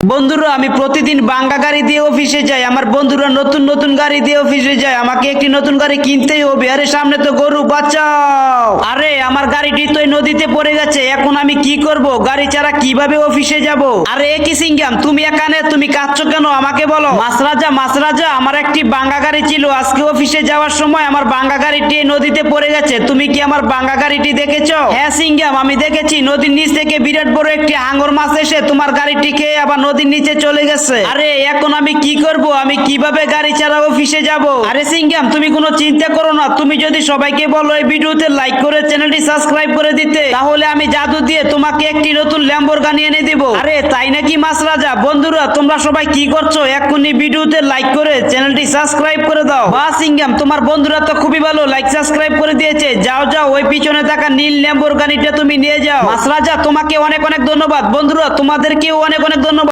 বন্ধুরা আমি প্রতিদিন বাঙ্গা গাড়ি দিয়ে অফিসে যাই। আমার বন্ধুরা নতুন নতুন গাড়ি দিয়ে অফিসে যায়। আমাকে একটি নতুন গাড়ি কিনতেই হবে। আরে সামনে তো গরু, বাঁচাও! আরে আমার গাড়িটি তো এই নদীতে পড়ে গেছে, এখন আমি কি করব? গাড়ি ছাড়া কিভাবে অফিসে যাব? আরে একই সিঙ্গাম, তুমি এখানে, তুমি কাঁদছো কেন আমাকে বলো। মাসরাজা, আমার একটি বাঙ্গা গাড়ি ছিল। আজকে অফিসে যাওয়ার সময় আমার বাঙ্গা গাড়িটি এই নদীতে পড়ে গেছে। তুমি কি আমার বাঙ্গা গাড়িটি দেখেছো? হ্যাঁ সিঙ্গাম, আমি দেখেছি। নদীর নিচ থেকে বিরাট বড় একটি হাঙর মাছ এসে তোমার গাড়িটি খেয়ে আবার নদীর নিচে চলে গেছে। আরে এখন আমি কি করব? আমি কিভাবে গাড়ি ছাড়া অফিসে যাব? আরে সিঙ্গাম, তুমি কোনো চিন্তা করো না। তুমি যদি সবাইকে বলো এই ভিডিওতে লাইক করে চ্যানেলটি সাবস্ক্রাইব করে দিতে, তাহলে আমি জাদু দিয়ে তোমাকে একটি নতুন ল্যাম্বরগানি এনে দেব। আরে তাই নাকি মাসরাজা? বন্ধুরা তোমরা সবাই কি করছো? এখনই ভিডিওতে লাইক করে চ্যানেলটি সাবস্ক্রাইব করে দাও। বাহ সিঙ্গাম, তোমার বন্ধুরা তো খুবই ভালো, লাইক সাবস্ক্রাইব করে দিয়েছে। যাও যাও, ওই পিছনে থাকা নীল ল্যাম্বরগানিটা তুমি নিয়ে যাও। মাসরাজা তোমাকে অনেক অনেক ধন্যবাদ। বন্ধুরা তোমাদেরকেও অনেক অনেক ধন্যবাদ।